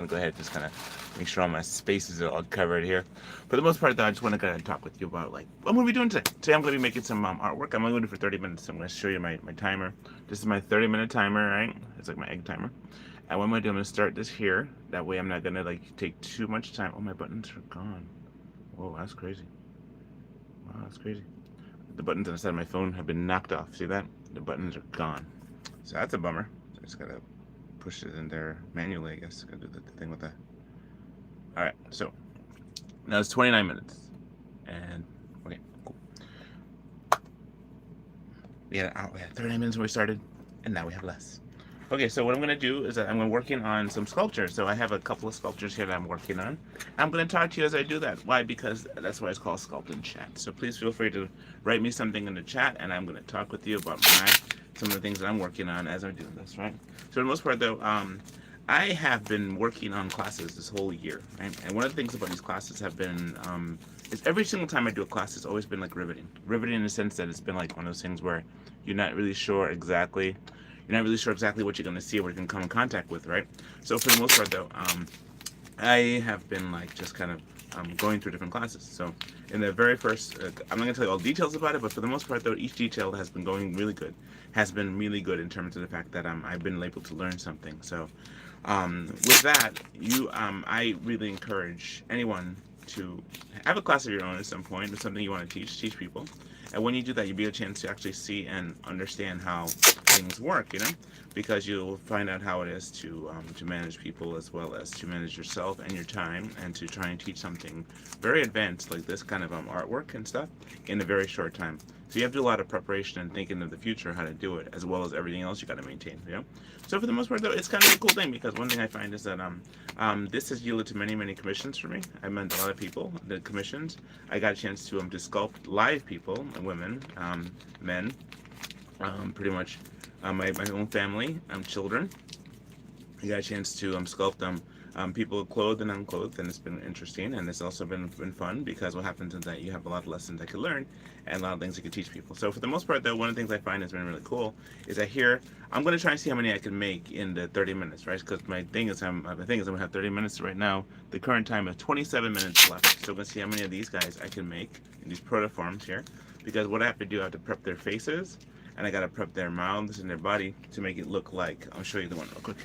go ahead and just kind of make sure all my spaces are all covered here. For the most part, though, I just want to kind of talk with you about like what I'm going to be doing today. Today, I'm going to be making some artwork. I'm only going to do it for 30 minutes. So I'm going to show you my timer. This is my 30-minute timer, right? It's like my egg timer. And what I'm going to do, I'm going to start this here. That way, I'm not going to like take too much time. Oh, my buttons are gone. Whoa, that's crazy. Wow, that's crazy. The buttons on the side of my phone have been knocked off. See that? The buttons are gone. So that's a bummer. So I just gotta push it in there manually, I guess. Gotta do the thing with that. Alright, so now it's 29 minutes. And okay, cool. We had 39 minutes when we started, and now we have less. Okay, so what I'm going to do is that I'm working on some sculptures. So I have a couple of sculptures here that I'm working on. I'm going to talk to you as I do that. Why? Because that's why it's called Sculpt in Chat. So please feel free to write me something in the chat, and I'm going to talk with you about some of the things that I'm working on as I do this, right? So for the most part, though, I have been working on classes this whole year, right? And one of the things about these classes have been is every single time I do a class, it's always been like riveting. Riveting in the sense that it's been like one of those things where you're not really sure exactly what you're going to see or what you're going to come in contact with, right? So for the most part, though, I have been like just kind of going through different classes. So in the very first, I'm not going to tell you all the details about it, but for the most part, though, each detail has been going really good. Has been really good in terms of the fact that I've been able to learn something. So with that, I really encourage anyone to have a class of your own at some point. It's something you want to teach people. And when you do that, you'll be a chance to actually see and understand how things work, because you'll find out how it is to manage people as well as to manage yourself and your time and to try and teach something very advanced like this kind of artwork and stuff in a very short time. So you have to do a lot of preparation and thinking of the future, how to do it, as well as everything else you got to maintain, So for the most part, though, it's kind of a cool thing because one thing I find is that this has yielded to many, many commissions for me. I met a lot of people, the commissions. I got a chance to sculpt live people, women, men, pretty much my own family, children. I got a chance to sculpt them. People clothed and unclothed, and it's been interesting, and it's also been fun because what happens is that you have a lot of lessons I could learn and a lot of things you could teach people. So for the most part, though, one of the things I find has been really cool is that here I'm going to try and see how many I can make in the 30 minutes, right? Because my thing is I'm going to have 30 minutes right now. The current time is 27 minutes left, so I'm going to see how many of these guys I can make in these protoforms here. Because what I have to do, I have to prep their faces, and I got to prep their mouths and their body to make it look like. I'll show you the one real quick.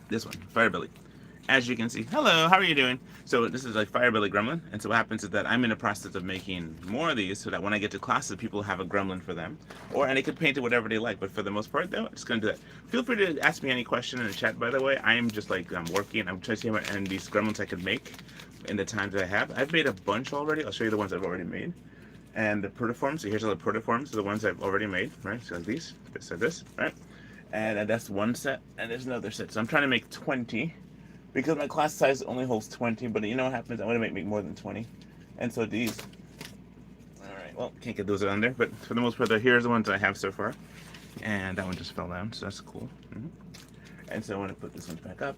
This one, Firebelly. As you can see, hello, how are you doing? So this is like Firebelly Gremlin, and so what happens is that I'm in the process of making more of these so that when I get to classes, people have a Gremlin for them, and they could paint it whatever they like. But for the most part, though, I'm just gonna do that. Feel free to ask me any question in the chat. By the way, I am just like I'm working. I'm trying to see how many these Gremlins I could make in the time that I have. I've made a bunch already. I'll show you the ones I've already made. And the protoforms. So here's all the protoforms. So the ones I've already made, right? So like these, so this, right? And that's one set, and there's another set. So I'm trying to make 20 because my class size only holds 20, but you know what happens? I want to make more than 20. And so these, all right, well, can't get those on there, but for the most part, here's the ones I have so far. And that one just fell down, so that's cool. And so I want to put this one back up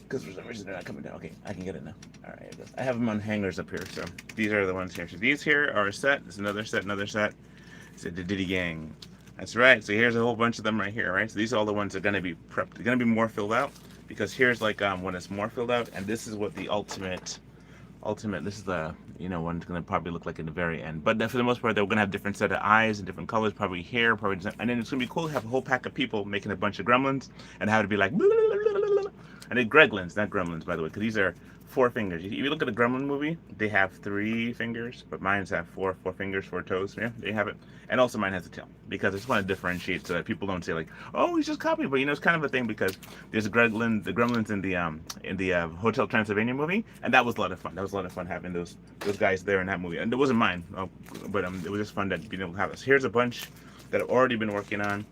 because for some reason they're not coming down. Okay, I can get it now. All right, I have them on hangers up here, so these are the ones here. So these here are a set. There's another set, another set. It's the Diddy Gang. That's right. So here's a whole bunch of them right here, right? So these are all the ones that are going to be prepped. They're going to be more filled out because here's like when it's more filled out, and this is what the ultimate. This is the one's going to probably look like in the very end. But for the most part, they're going to have different set of eyes and different colors, probably hair, probably, and then it's going to be cool to have a whole pack of people making a bunch of gremlins and have it be like, and they're Greglins, not gremlins, by the way, because these are 4 fingers. If you look at a Gremlin movie, they have 3 fingers, but mine's have 4 fingers, 4 toes. Yeah, they have it. And also mine has a tail, because I just want to differentiate so that people don't say like, oh, he's just copying. But it's kind of a thing because there's the Gremlins in the Hotel Transylvania movie, and that was a lot of fun. That was a lot of fun having those guys there in that movie. And it wasn't mine, but it was just fun that being able to have this. Here's a bunch that I've already been working on.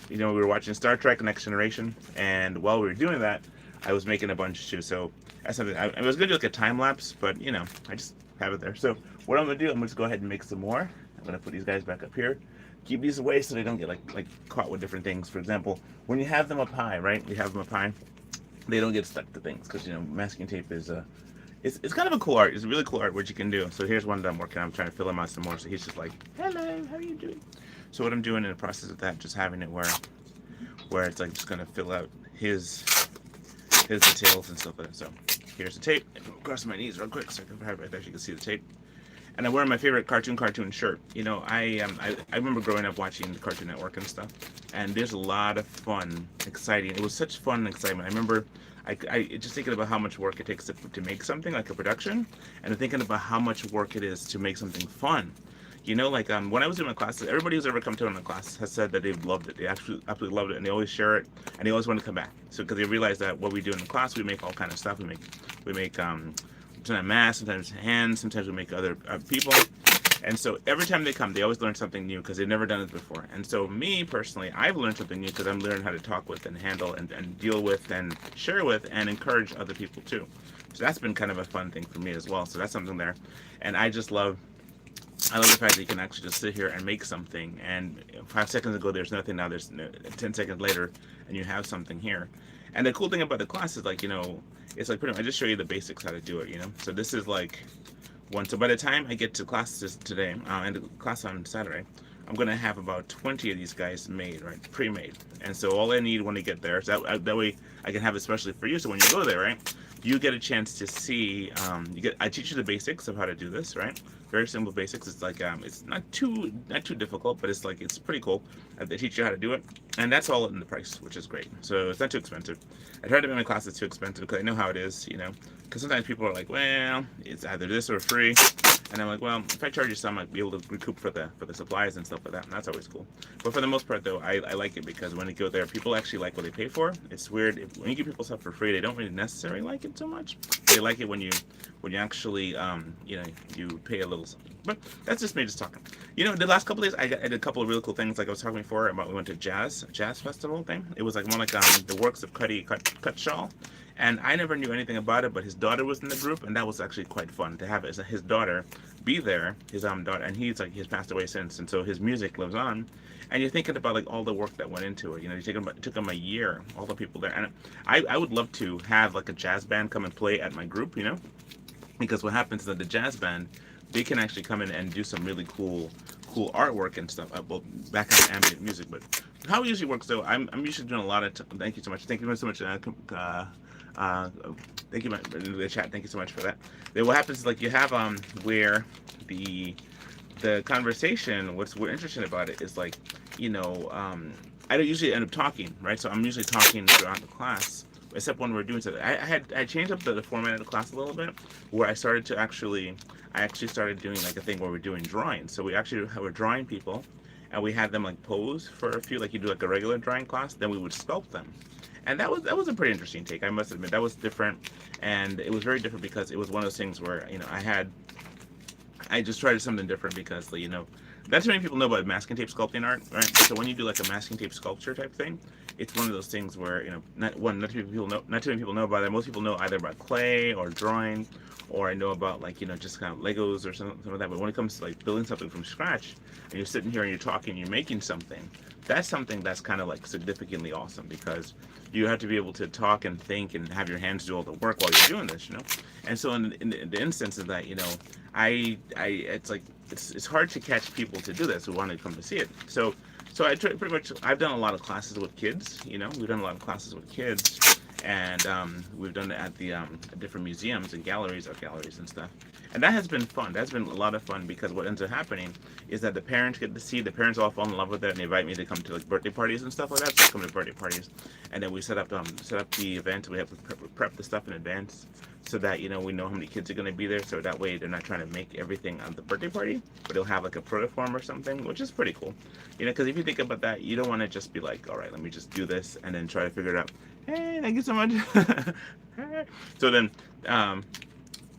We were watching Star Trek: Next Generation, and while we were doing that, I was making a bunch too. So that's something I was gonna do like a time lapse, but I just have it there. So what I'm gonna do, I'm gonna just go ahead and make some more. I'm gonna put these guys back up here. Keep these away so they don't get like caught with different things. For example, when you have them up high, right? You have them up high, they don't get stuck to things because masking tape is it's kind of a cool art. It's a really cool art what you can do. So here's one that I'm working on. I'm trying to fill him out some more. So he's just like, hello, how are you doing? So what I'm doing in the process of that, just having it where where it's like just gonna fill out his details and stuff like that. So here's the tape. Across my knees real quick so I can have it right there so you can see the tape. And I'm wearing my favorite cartoon shirt. You know, I remember growing up watching the Cartoon Network and stuff, and there's a lot of fun, exciting. It was such fun and excitement. I remember I just thinking about how much work it takes to make something like a production, and thinking about how much work it is to make something fun. You know, like when I was doing my classes, everybody who's ever come to my class has said that they've loved it. They actually absolutely loved it, and they always share it, and they always want to come back. So because they realize that what we do in the class, we make all kind of stuff. We make sometimes masks, sometimes hands, sometimes we make other people. And so every time they come, they always learn something new because they've never done it before. And so me personally, I've learned something new because I'm learning how to talk with and handle and deal with and share with and encourage other people too. So that's been kind of a fun thing for me as well. So that's something there. And I love the fact that you can actually just sit here and make something, and 5 seconds ago there's nothing, now there's 10 seconds later and you have something here. And the cool thing about the class is, like, you know, it's like pretty much I just show you the basics how to do it, you know. So this is like one. So by the time I get to classes today, and the class on Saturday, I'm gonna have about 20 of these guys made, right, pre-made. And so all I need when I get there, so that way I can have it especially for you. So when you go there, right, you get a chance to see. I teach you the basics of how to do this, right? Very simple basics. It's like it's not too difficult, but it's pretty cool. They teach you how to do it, and that's all in the price, which is great. So it's not too expensive. I try to make my classes too expensive because I know how it is, you know. Because sometimes people are like, well, it's either this or free. And I'm like, well, if I charge you some, I'd be able to recoup for the supplies and stuff like that. And that's always cool. But for the most part, though, I like it because when you go there, people actually like what they pay for. It's weird. When you give people stuff for free, they don't really necessarily like it so much. They like it when you actually, you know, you pay a little something. But that's just me just talking. You know, the last couple of days, I did a couple of really cool things. Like I was talking before about, we went to jazz festival thing. It was like more like the works of Cutshaw. And I never knew anything about it, but his daughter was in the group, and that was actually quite fun to have his daughter be there, his daughter, and he's passed away since, and so his music lives on. And you're thinking about like all the work that went into it. You know, it took him a year, all the people there, and I would love to have like a jazz band come and play at my group, you know, because what happens is that the jazz band, they can actually come in and do some really cool artwork and stuff. Well, back on ambient music, but how it usually works though, I'm usually doing a lot of. Thank you so much. Thank you so much. Thank you in the chat. Thank you so much for that. Then what happens is like you have where the conversation. What's interesting about it is like, you know, I don't usually end up talking, right? So I'm usually talking throughout the class, except when we're doing something. I changed up the format of the class a little bit, where I actually started doing like a thing where we're doing drawings. So we're drawing people, and we had them like pose for a few, like you do like a regular drawing class. Then we would sculpt them. And that was a pretty interesting take. I must admit that was different, and it was very different because it was one of those things where, you know, I just tried something different because, you know, not too many people know about masking tape sculpting art, right? So when you do like a masking tape sculpture type thing, it's one of those things where, you know, not too many people know about it. Most people know either about clay or drawing, or I know about like, you know, just kind of Legos or something like that. But when it comes to like building something from scratch, and you're sitting here and you're talking, you're making something, that's something that's kind of like significantly awesome because you have to be able to talk and think and have your hands do all the work while you're doing this, you know. And so in the instance of that, you know, it's hard to catch people to do this who want to come to see it. So I try, pretty much, I've done a lot of classes with kids, you know. We've done a lot of classes with kids, and we've done it at the different museums and galleries and stuff. And that has been fun. That's been a lot of fun because what ends up happening is that the parents get to see, the parents all fall in love with it, and they invite me to come to like birthday parties and stuff like that. So I come to birthday parties, and then we set up the event. We have to prep the stuff in advance so that, you know, we know how many kids are going to be there. So that way they're not trying to make everything on the birthday party, but they'll have like a protoform or something, which is pretty cool. You know, because if you think about that, you don't want to just be like, all right, let me just do this and then try to figure it out. Hey, thank you so much. So then,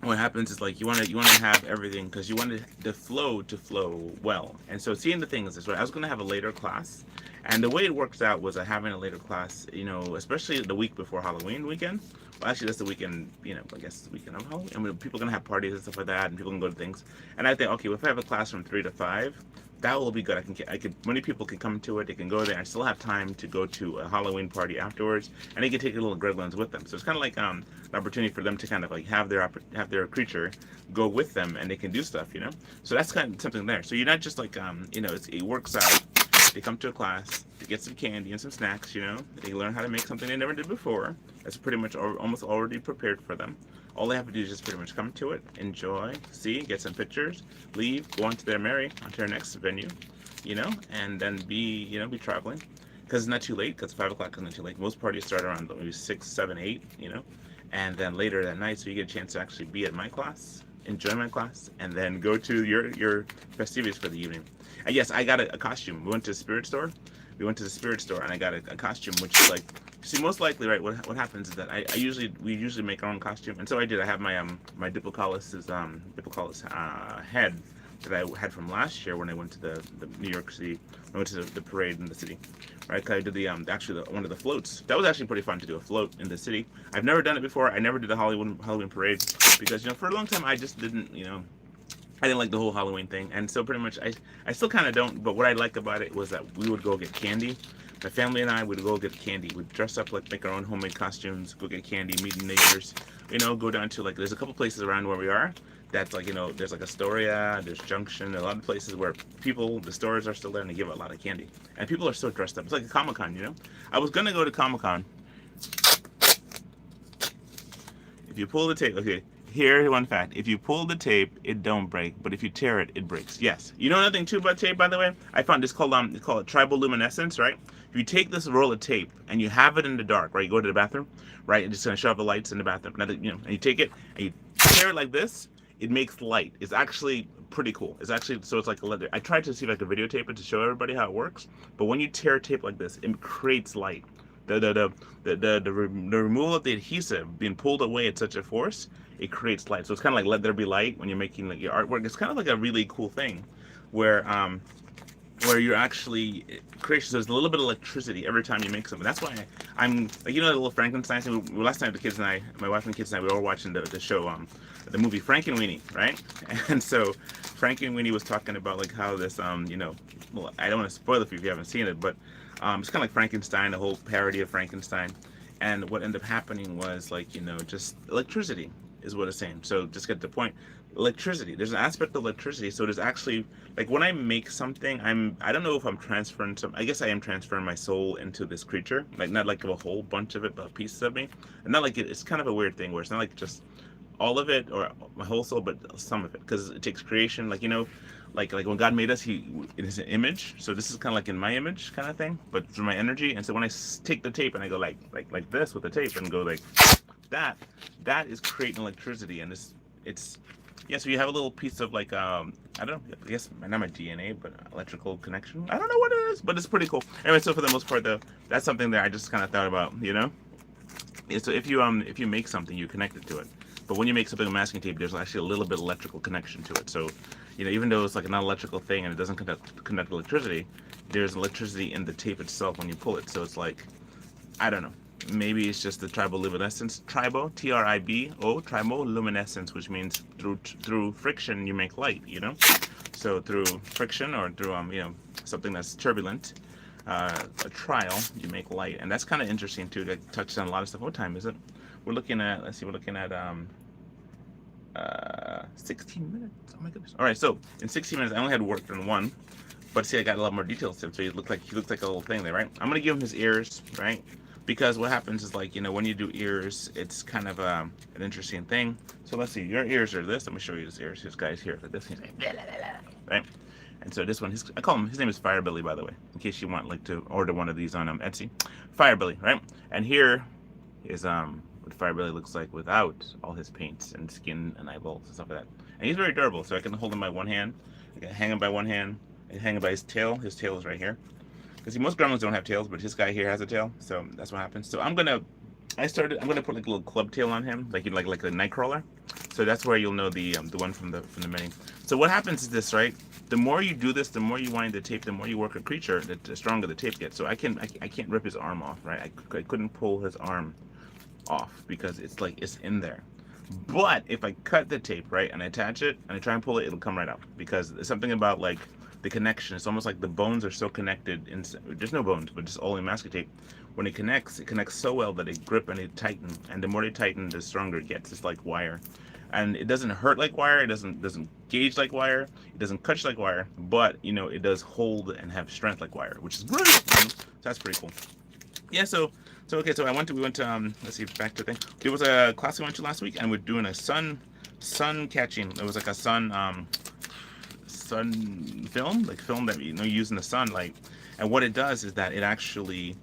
what happens is like you want to have everything because you want the flow to flow well. And so seeing the thing is this, right? I was going to have a later class, and the way it works out was having a later class, you know, especially the week before Halloween weekend. Well, actually, that's the weekend, you know, I guess it's the weekend of Halloween. I mean, people are going to have parties and stuff like that, and people can go to things. And I think, okay, well, if I have a class from 3 to 5, that will be good. Many people can come to it. They can go there. I still have time to go to a Halloween party afterwards, and they can take little Greglins with them. So it's kind of like an opportunity for them to kind of like have their creature go with them, and they can do stuff, you know. So that's kind of something there. So you're not just like, you know, it works out They come to a class to get some candy and some snacks, you know. They learn how to make something they never did before. That's pretty much almost already prepared for them. All they have to do is just pretty much come to it, enjoy, see, get some pictures, leave, go on to their onto their next venue, you know, and then be traveling. Because it's not too late, because 5 o'clock is not too late. Most parties start around maybe 6, 7, 8, you know, and then later that night, so you get a chance to actually be at my class, enjoy my class, and then go to your festivities for the evening. And yes, I got a costume. We went to the spirit store. And I got a costume, which is like, see, most likely, right? What happens is that we usually make our own costume, and so I did. I have my Diplocalus's head that I had from last year when I went to the New York City. I went to the parade in the city, right? 'Cause I did one of the floats. That was actually pretty fun to do a float in the city. I've never done it before. I never did a Halloween parade because, you know, for a long time I just didn't, you know, I didn't like the whole Halloween thing, and so pretty much I still kind of don't, but what I liked about it was that we would go get candy. My family and I would go get candy. We'd dress up, like make our own homemade costumes, go get candy, meet neighbors, you know, go down to, like, there's a couple places around where we are that's like, you know, there's like Astoria, there's Junction, a lot of places where the stores are still there and they give a lot of candy. And people are so dressed up. It's like a Comic-Con, you know? I was gonna go to Comic-Con. If you pull the tape, okay, here's one fact. If you pull the tape, it don't break, but if you tear it, it breaks. Yes. You know nothing too about tape, by the way? I found it's called triboluminescence, right? If you take this roll of tape and you have it in the dark, right? You go to the bathroom, right? And just gonna shut off the lights in the bathroom. You know, and you take it and you tear it like this, it makes light. It's actually pretty cool. It's actually, so it's like a leather. I tried to see if I could videotape it to show everybody how it works, but when you tear tape like this, it creates light. The removal of the adhesive being pulled away at such a force, it creates light. So it's kind of like let there be light when you're making like your artwork. It's kind of like a really cool thing where you're actually creation. So there's a little bit of electricity every time you make something. That's why I'm like, you know, the little Frankenstein thing. Last night the kids and I, my wife and kids and I, we were all watching the show, the movie Frankenweenie, right? And so Frankenweenie was talking about like how this, you know, well, I don't want to spoil it for you if you haven't seen it, but it's kind of like Frankenstein, the whole parody of Frankenstein. And what ended up happening was, like, you know, just electricity is what it's saying. So just get the point. Electricity. There's an aspect of electricity. So there's actually, like, when I make something, I don't know if I'm transferring I guess I am transferring my soul into this creature. Like, not like a whole bunch of it, but pieces of me. And not like it's kind of a weird thing where it's not like just all of it or my whole soul, but some of it, because it takes creation. Like, you know, like when God made us, it is an image. So this is kind of like in my image kind of thing, but through my energy. And so when I take the tape and I go like this with the tape and go like that is creating electricity. And it's yeah. So you have a little piece of like I don't know, I guess not my DNA, but electrical connection. I don't know what it is, but it's pretty cool. Anyway, so for the most part, that's something that I just kind of thought about, you know. Yeah, so if you make something, you connect it to it. But when you make something with masking tape, there's actually a little bit of electrical connection to it. So, you know, even though it's like a non-electrical thing and it doesn't conduct electricity, there's electricity in the tape itself when you pull it. So it's like, I don't know. Maybe it's just the triboluminescence, T-R-I-B-O, triboluminescence, which means through friction you make light, you know? So through friction or through, you know, something that's turbulent, a trial, you make light. And that's kind of interesting too, that touches on a lot of stuff. What time is it? We're looking at, let's see, we're looking at 16 minutes. Oh my goodness. All right, so in 16 minutes, I only had worked on one, but see, I got a lot more details to him. So he looked like a little thing there, right? I'm gonna give him his ears, right? Because what happens is, like, you know, when you do ears, it's kind of an interesting thing. So let's see, your ears are this. Let me show you his ears. His guy's here like this. He's like, blah, blah, blah, blah, right? And so this one, I call him, his name is Firebilly, by the way, in case you want like to order one of these on Etsy. Firebilly, right? And here is what Firebilly looks like without all his paints and skin and eyeballs and stuff like that. And he's very durable, so I can hold him by one hand, I can hang him by one hand, I can hang him by his tail. His tail is right here. Because most gremlins don't have tails, but his guy here has a tail, so that's what happens. So I'm gonna put like a little club tail on him, like a Nightcrawler. So that's where you'll know the one from the mini. So what happens is this, right? The more you do this, the more you wind the tape, the more you work a creature, the stronger the tape gets. So I can't rip his arm off, right? I couldn't pull his arm off because it's in there. But if I cut the tape, right, and I attach it and I try and pull it, it'll come right out, because there's something about like the connection. It's almost like the bones are so connected. There's no bones, but just all in masking tape. When it connects so well that they grip and they tighten. And the more they tighten, the stronger it gets. It's like wire. and it doesn't hurt like wire. It doesn't gauge like wire. It doesn't cut like wire. But it does hold and have strength like wire, which is great. So that's pretty cool. Yeah. So okay. So we went to let's see, back to the thing. There was a class we went to last week, and we're doing a sun catching. It was like a sun film, like film that you use in the sunlight. And what it does is that it actually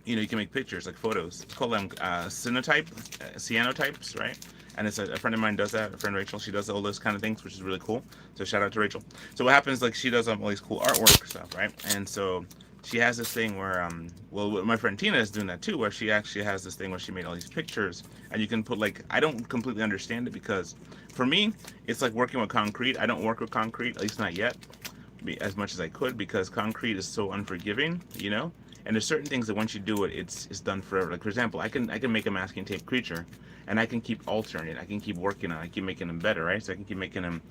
you can make pictures like photos. It's called them cyanotypes, right? And it's a friend of mine does that. A friend Rachel, she does all those kind of things, which is really cool. So shout out to Rachel. So what happens, like she does all these cool artwork stuff, right? And so she has this thing where well, my friend Tina is doing that too, where she actually has this thing where she made all these pictures, and you can put like, I don't completely understand it, because for me it's like working with concrete. I don't work with concrete, at least not yet, as much as I could, because concrete is so unforgiving, and there's certain things that once you do it, it's done forever. Like for example, I can make a masking tape creature, and I can keep altering it. I can keep working on it. I keep making them better, right? So I can keep making them,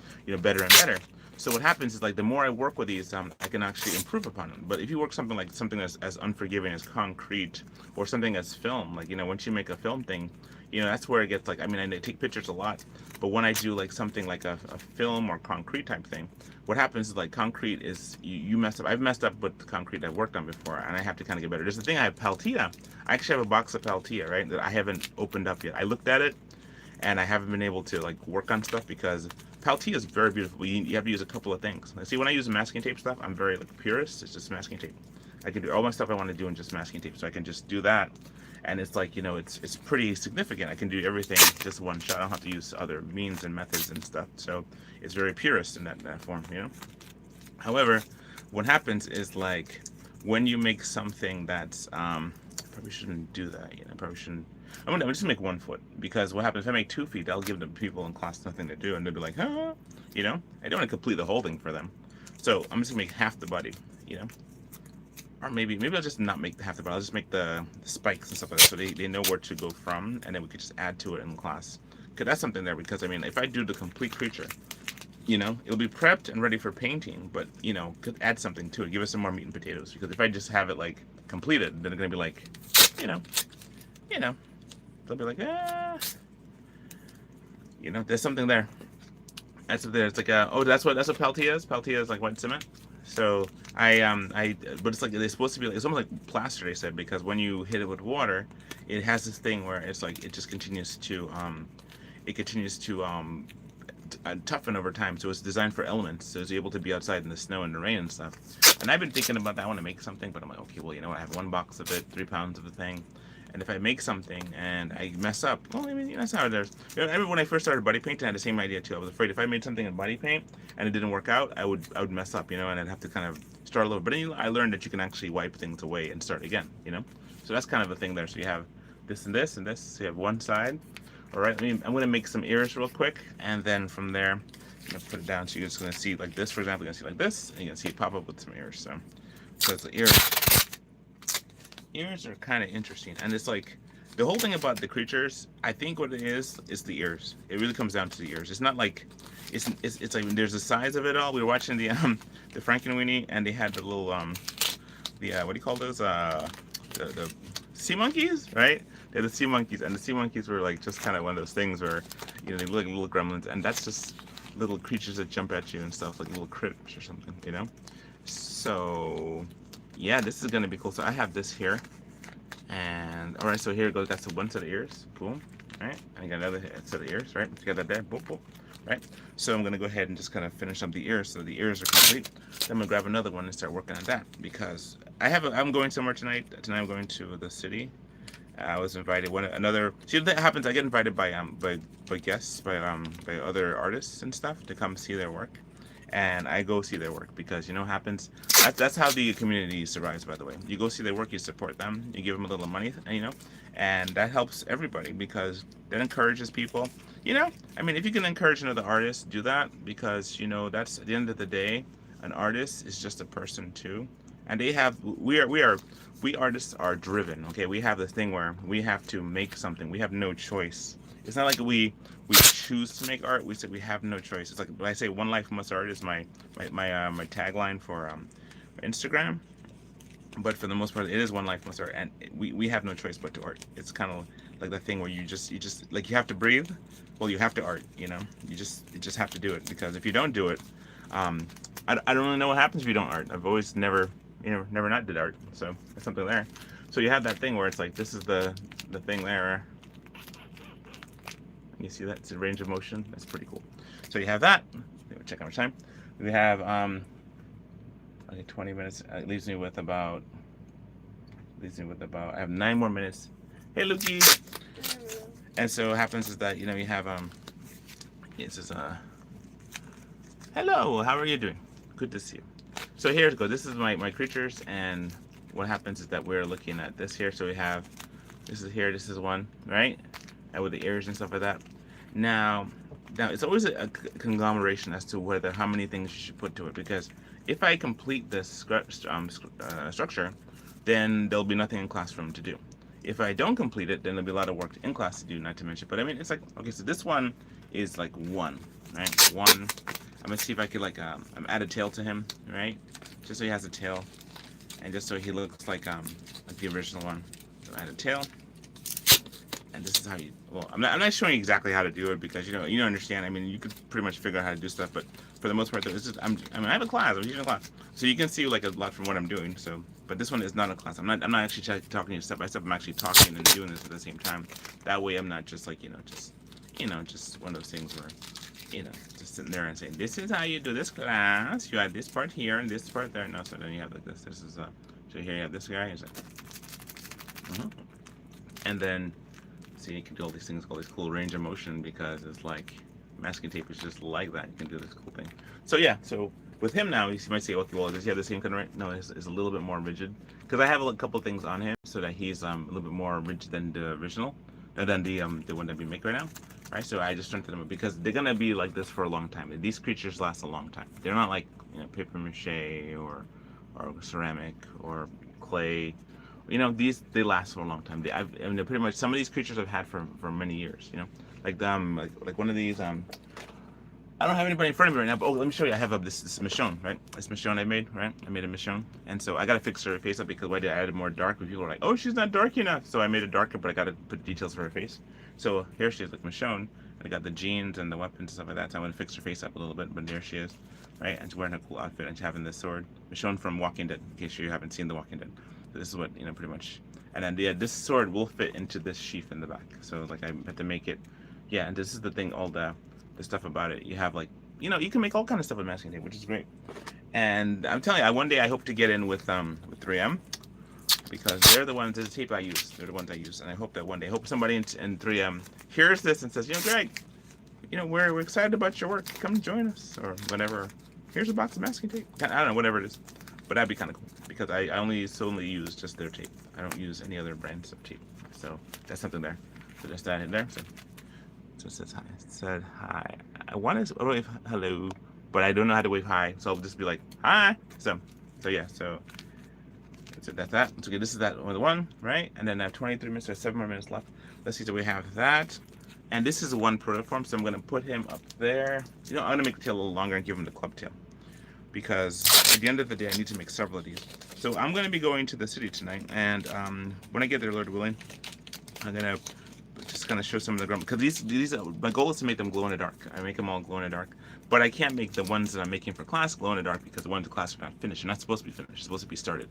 better and better. So what happens is, like, the more I work with these, I can actually improve upon them. But if you work something as unforgiving as concrete, or something as film, like once you make a film thing, that's where it gets like, I mean, I take pictures a lot, but when I do like something like a film or concrete type thing, what happens is, like, concrete is, you mess up. I've messed up with the concrete I've worked on before, and I have to kind of get better. There's the thing, I have Paltia. I actually have a box of Paltia, right, that I haven't opened up yet. I looked at it, and I haven't been able to like work on stuff, because Paltia is very beautiful. You have to use a couple of things. Like, see, when I use masking tape stuff, I'm very like purist. It's just masking tape. I can do all my stuff I want to do in just masking tape, so I can just do that, and it's like, it's pretty significant. I can do everything just one shot. I don't have to use other means and methods and stuff. So it's very purist in that form, However, what happens is, like, when you make something that's probably shouldn't do that, probably shouldn't. I'm gonna just make 1 foot, because what happens if I make 2 feet? I'll give the people in class nothing to do, and they'll be like, huh, I don't want to complete the whole thing for them. So I'm just gonna make half the body, or maybe I'll just not make half the body. I'll just make the spikes and stuff like that, so they know where to go from, and then we could just add to it in class. Cause that's something there, because I mean, if I do the complete creature, it'll be prepped and ready for painting, but could add something to it, give us some more meat and potatoes. Because if I just have it like completed, then they're gonna be like, they'll be like, there's something there. That's what there. It's like that's what Peltia is. Peltia is like white cement. So but it's like, it's supposed to be like, it's almost like plaster, they said, because when you hit it with water, it has this thing where it's like, it just continues to toughen over time. So it's designed for elements, so it's able to be outside in the snow and the rain and stuff. And I've been thinking about that. I want to make something, but I'm like, okay, well, I have 1 box of it, 3 pounds of the thing, and if I make something and I mess up, well, I mean, that's how it is. I remember when I first started body painting, I had the same idea too. I was afraid if I made something in body paint and it didn't work out, I would mess up, and I'd have to kind of start all over. But then I learned that you can actually wipe things away and start again, So that's kind of a thing there. So you have this and this and this. So you have one side. All right, I'm going to make some ears real quick, and then from there, I'm going to put it down. So you're just going to see like this, for example. You're going to see like this, and you're going to see it pop up with some ears. So it's the ears. Ears are kind of interesting, and it's like, the whole thing about the creatures, I think what it is the ears. It really comes down to the ears. It's not like, it's like, there's the size of it all. We were watching the Frankenweenie, and they had the little what do you call those, the sea monkeys, right? They're the sea monkeys, and the sea monkeys were like just kind of one of those things where, they look like little gremlins, and that's just little creatures that jump at you and stuff, like little critters or something, So yeah, this is gonna be cool. So I have this here, and all right, so here it goes. That's the one set of ears. Cool. All right, and I got another set of ears. Right, you got that there. Boop, boop. Right. So I'm gonna go ahead and just kind of finish up the ears, so the ears are complete. Then I'm gonna grab another one and start working on that, because I'm going somewhere tonight. Tonight I'm going to the city. I was invited. See, that happens. I get invited by guests, by other artists and stuff, to come see their work, and I go see their work, because what happens. That's how the community survives. By the way, you go see their work, you support them, you give them a little money, and that helps everybody, because that encourages people. I mean, if you can encourage another artist, do that, because that's, at the end of the day, an artist is just a person too, and we artists are driven. Okay, we have this thing where we have to make something. We have no choice. It's not like we choose to make art. We say we have no choice. It's like when I say "One life must art" is my tagline for Instagram. but for the most part, it is one life most art, and we have no choice but to art. It's kind of like the thing where you just like you have to breathe. Well, you have to art. You just have to do it, because if you don't do it, um, I don't really know what happens if you don't art. I've always never never not did art, so there's something there. So you have that thing where it's like this is the thing there. You see that? It's a range of motion. That's pretty cool. So you have that. Check how much time. We have okay, 20 minutes. It leaves me with about I have 9 more minutes. Hey, Lukey. And so what happens is that you have it says hello. How are you doing? Good to see you. So here it goes. This is my creatures, and what happens is that we're looking at this here. So we have this is here. This is one, right? And with the ears and stuff like that. Now it's always a conglomeration as to how many things you should put to it, because if I complete this structure, then there'll be nothing in class for him to do. If I don't complete it, then there'll be a lot of work in class to do, not to mention. But I mean, it's like, okay, so this one is like 1, right? 1. I'm gonna see if I could like add a tail to him, right? Just so he has a tail, and just so he looks like the original one. So add a tail. And this is how you, well, I'm not showing you exactly how to do it, because you understand. I mean, you could pretty much figure out how to do stuff, but for the most part, though, I mean, I have a class. I'm teaching a class, so you can see like a lot from what I'm doing. So, but this one is not a class. I'm not actually talking to you step by step. I'm actually talking and doing this at the same time. That way, I'm not just like just one of those things where just sitting there and saying, this is how you do this class. You have this part here and this part there. No, so then you have like this. This is so here you have this guy. He's like, and then. See, you can do all these things, all this cool range of motion, because it's like masking tape is just like that. You can do this cool thing. So yeah, so with him now, you might say, okay, well, does he have the same kind of? No, it's a little bit more rigid, because I have a couple things on him so that he's a little bit more rigid than the original, than the one that we make right now. Right, so I just strengthened them because they're gonna be like this for a long time. These creatures last a long time. They're not like paper mache or ceramic or clay. These they last for a long time. They're pretty much, some of these creatures I've had for many years. Like like one of these. I don't have anybody in front of me right now, but let me show you. I have this Michonne, right? This Michonne I made, right? I made a Michonne, and so I gotta fix her face up, because I added more dark. But people are like, oh, she's not dark enough, so I made it darker, but I gotta put details for her face. So here she is, like Michonne. I got the jeans and the weapons and stuff like that. So I'm gonna fix her face up a little bit, but there she is, right? And she's wearing a cool outfit, and she's having this sword. Michonne from Walking Dead, in case you haven't seen The Walking Dead. So this is what pretty much. And then yeah, this sword will fit into this sheath in the back. So like I had to make it. Yeah, and this is the thing. All the stuff about it. You have like you can make all kind of stuff with masking tape, which is great. And I'm telling you, one day I hope to get in with 3M, because they're the ones. There's the tape I use. They're the ones I use, and I hope that one day, I hope somebody in 3M hears this and says, Greg, we're excited about your work. Come join us or whatever. Here's a box of masking tape. I don't know, whatever it is. But that'd be kind of cool, because I only solely use just their tape. I don't use any other brands of tape. So that's something there. So just that in there. So it says hi. It said hi. I want to wave hello, but I don't know how to wave hi. So I'll just be like hi. So yeah. So that's it. That's that. So okay, this is that one, right? And then I have 23 minutes. There's 7 more minutes left. Let's see. So we have that. And this is one protoform. So I'm gonna put him up there. I'm gonna make the tail a little longer and give him the club tail, because at the end of the day, I need to make several of these. So I'm going to be going to the city tonight, and when I get there, Lord willing, I'm going to just kind of show some of the Gremlin, because these my goal is to make them glow in the dark. I make them all glow in the dark, but I can't make the ones that I'm making for class glow in the dark, because the ones in class are not finished. They're not supposed to be finished. They're supposed to be started,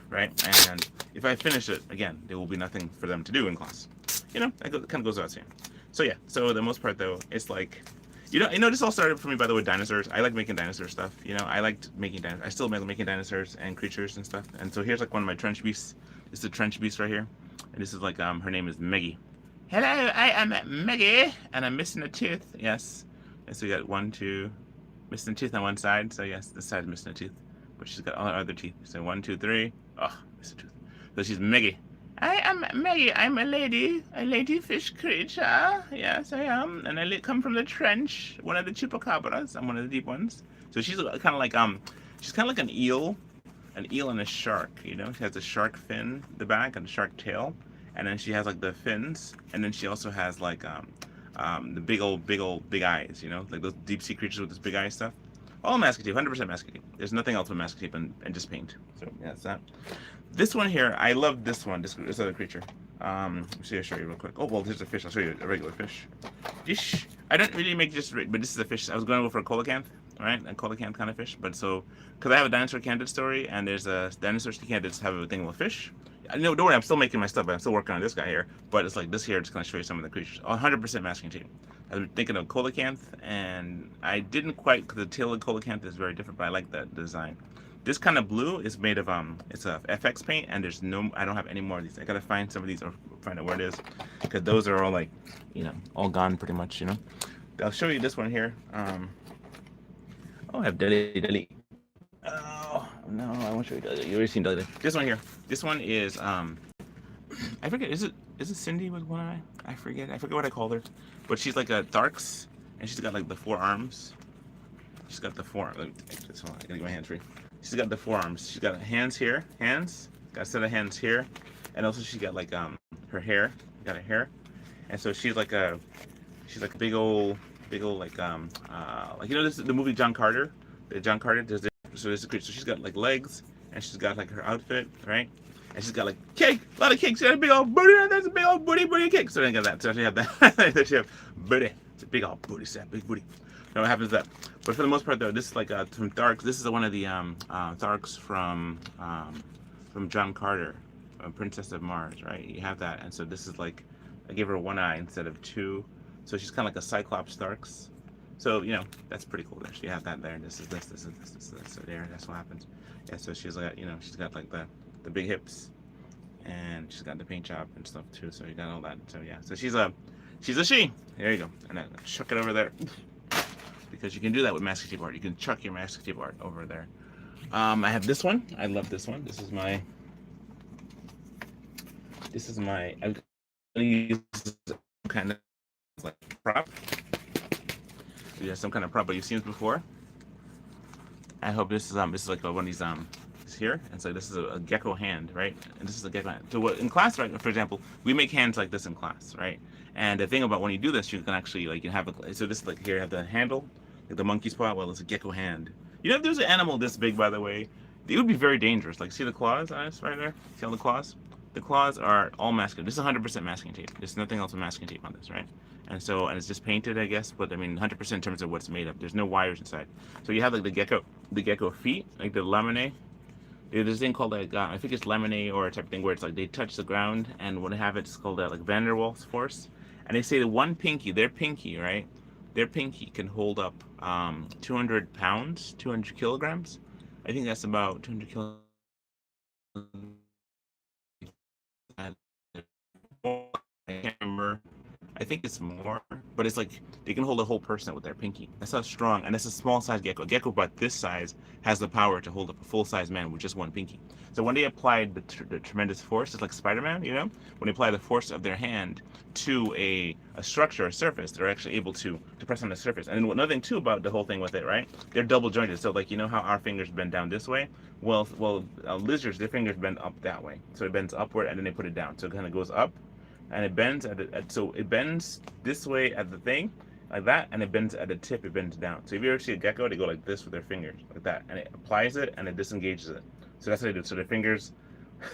right? And if I finish it, again, there will be nothing for them to do in class. It kind of goes without saying. So yeah, so the most part though, it's like, this all started for me, by the way, dinosaurs. I like making dinosaur stuff. I liked making dinosaurs. I still making dinosaurs and creatures and stuff. And so here's like one of my trench beasts. This is the trench beast right here. And this is like, her name is Meggie. Hello, I am Meggie, and I'm missing a tooth. Yes. And so we got 1, 2, missing a tooth on one side. So yes, this side's missing a tooth. But she's got all her other teeth. So 1, 2, 3. Oh, missing a tooth. So she's Meggie. I am Maggie. I'm a lady fish creature. Yes, I am, and I come from the trench, one of the chupacabras. I'm one of the deep ones. So she's kind of like she's kind of like an eel and a shark. She has a shark fin in the back and a shark tail, and then she has like the fins, and then she also has like the big eyes. Like those deep sea creatures with this big eye stuff. All masking tape, 100% masking tape. There's nothing else but masking tape and just paint. So yeah, that's that. This one here, I love this one. This other creature. See, I'll show you real quick. Oh well, here's a fish. I'll show you a regular fish. Fish. I don't really make just, but this is a fish. I was going to go for a coelacanth, right? A coelacanth kind of fish. But so, because I have a dinosaur candid story, and there's a dinosaur candids have a thing with fish. No, don't worry, I'm still making my stuff, but I'm still working on this guy here. But it's like this here, just gonna show you some of the creatures. 100% masking tape. I've been thinking of coelacanth, and I didn't quite, because the tail of coelacanth is very different, but I like that design. This kind of blue is made of it's a FX paint, and there's no, I don't have any more of these. I gotta find some of these or find out where it is, because those are all like, all gone pretty much, I'll show you this one here. Oh, I have Deli. Oh no, I want to show you Deli. You already seen Deli. This one here. This one is I forget. Is it Cindy with one eye? I forget what I called her, but she's like a Tharks, and she's got like the 4 arms. She's got the 4. Let me take this one. I gotta get my hands free. She's got the 4 arms. She's got hands here. Got a set of hands here, and also she got like her hair. Got her hair, and so she's like a big old like this is the movie John Carter. John Carter. So she's got like legs, and she's got like her outfit, right? And she's got like cake, a lot of cake. She got a big old booty. That's a big old booty cake. So I got that. So she have that. She have booty. It's a big old booty set, big booty. Now what happens is that, but for the most part though, this is like from Tharks. This is one of the Tharks from John Carter, Princess of Mars, right? You have that, and so this is like, I gave her 1 eye instead of 2, so she's kind of like a Cyclops Tharks. So that's pretty cool. There, you have that there. This is this. So there, that's what happens. Yeah, so she's like, she's got like the big hips, and she's got the paint job and stuff too. So you got all that. So yeah, so she's a she. There you go. And then chuck it over there. Because you can do that with masking tape art. You can chuck your masking tape art over there. I have this one. I love this one. This is my. I'm gonna use kind of like prop. Yeah, some kind of prop, but you've seen this before. I hope this is like one of these here, and so this is a gecko hand, right? And this is a gecko hand. So what in class, right? For example, we make hands like this in class, right? And the thing about when you do this, you can actually like you have so this is like here, you have the handle, like the monkey's paw. Well, it's a gecko hand. If there's an animal this big, by the way, it would be very dangerous. Like see the claws on this right there? See all the claws? The claws are all masking. This is 100% masking tape. There's nothing else with masking tape on this, right? And it's just painted, I guess, but I mean 100% in terms of what's made of. There's no wires inside. So you have like the gecko feet, like the laminae. There's this thing called like I think it's laminae or a type of thing where it's like they touch the ground, and when they have it's called like Van der Waals force. And they say that one pinky, their pinky, right? Their pinky can hold up 200 pounds, 200 kilograms. I think that's about 200 kilograms. I can't remember. I think it's more, but it's like they can hold a whole person with their pinky. That's how strong, and that's a small size gecko. A gecko about this size has the power to hold up a full size man with just one pinky. So when they applied the tremendous force, it's like Spider-Man, when they apply the force of their hand to a structure, a surface, they're actually able to press on the surface. And another thing too about the whole thing with it, right? They're double jointed. So like how our fingers bend down this way? Well, lizards, their fingers bend up that way. So it bends upward, and then they put it down. So it kind of goes up. And it bends so it bends this way at the thing, like that, and it bends at the tip. It bends down. So if you ever see a gecko, they go like this with their fingers, like that, and it applies it and it disengages it. So that's what they do. So their fingers,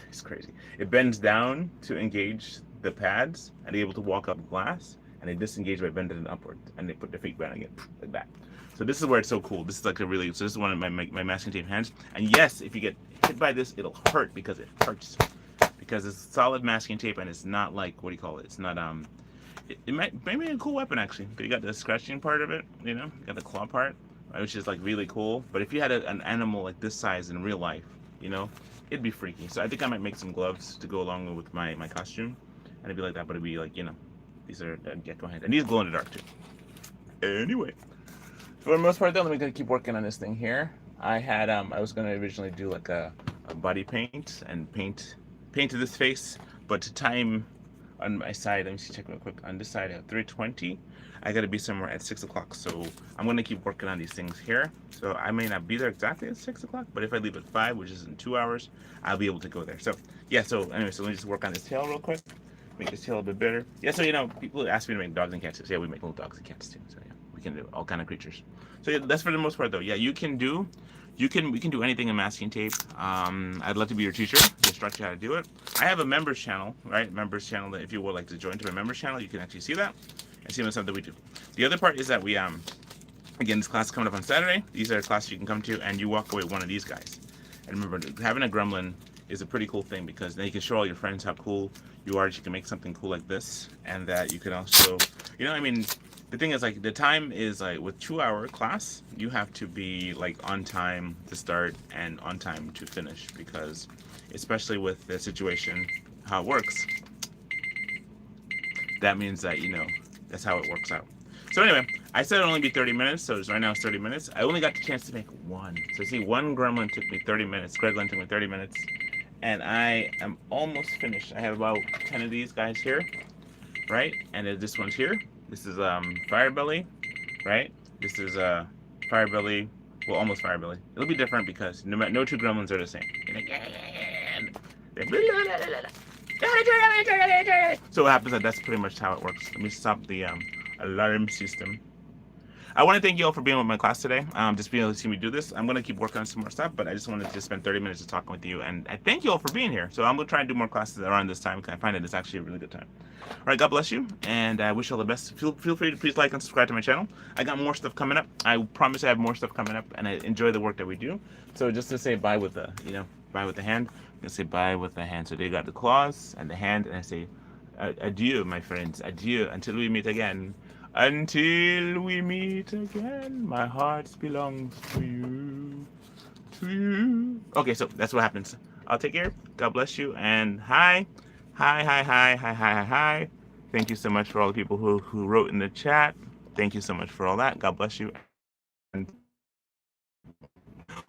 it's crazy. It bends down to engage the pads, and they're able to walk up glass, and they disengage by bending it upward, and they put their feet back again, like that. So this is where it's so cool. This is like so this is one of my masking tape hands. And yes, if you get hit by this, it'll hurt because it hurts. Because it's solid masking tape, and it's not like, what do you call it? It's not it might be a cool weapon actually. But you got the scratching part of it, you got the claw part, which is like really cool. But if you had an animal like this size in real life, it'd be freaky. So I think I might make some gloves to go along with my costume, and it'd be like that. But it'd be like these are gecko hands, and these glow in the dark too. Anyway, for the most part though, let me keep working on this thing here. I had I was gonna originally do like a body paint and paint to this face, but to time on my side, let me check real quick. On this side at 3:20, I gotta be somewhere at 6 o'clock. So I'm gonna keep working on these things here. So I may not be there exactly at 6 o'clock, but if I leave at 5, which is in 2 hours, I'll be able to go there. So yeah, so anyway, so let me just work on this tail real quick. Make this tail a bit better. Yeah, so people ask me to make dogs and cats. Yeah, we make little dogs and cats too. So yeah, we can do all kind of creatures. So yeah, that's for the most part though. Yeah, you can do we can do anything in masking tape. I'd love to be your teacher, instruct you how to do it. I have a members channel, right? Members channel that if you would like to join to my members channel, you can actually see that and see what's something we do. The other part is that we again, this class is coming up on Saturday. These are classes you can come to, and you walk away with one of these guys. And remember, having a gremlin is a pretty cool thing because then you can show all your friends how cool you are. You can make something cool like this, and that you can also, I mean, the thing is, like, the time is, like, with 2-hour class, you have to be, like, on time to start and on time to finish, because especially with the situation, how it works, that means that, that's how it works out. So anyway, I said it'd only be 30 minutes, so right now it's 30 minutes. I only got the chance to make one. So see, one gremlin took me 30 minutes. Greglin took me 30 minutes. And I am almost finished. I have about 10 of these guys here, right? And then this one's here. This is Firebelly, right? This is Firebelly, well, almost Firebelly. It'll be different because no two gremlins are the same. So what happens is that's pretty much how it works. Let me stop the alarm system. I want to thank you all for being with my class today. Just being able to see me do this. I'm going to keep working on some more stuff, but I just wanted to spend 30 minutes just talking with you. And I thank you all for being here. So I'm going to try and do more classes around this time because I find that it's actually a really good time. All right, God bless you, and I wish you all the best. Feel free to please like and subscribe to my channel. I got more stuff coming up. I promise I have more stuff coming up, and I enjoy the work that we do. So just to say bye with the, bye with the hand, I'm going to say bye with the hand. So they got the claws and the hand, and I say adieu, my friends. Adieu until we meet again. Until we meet again, my heart belongs to you, to you. Okay, so that's what happens. I'll take care. God bless you. And hi. Thank you so much for all the people who wrote in the chat. Thank you so much for all that. God bless you. And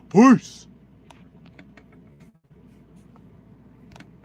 peace.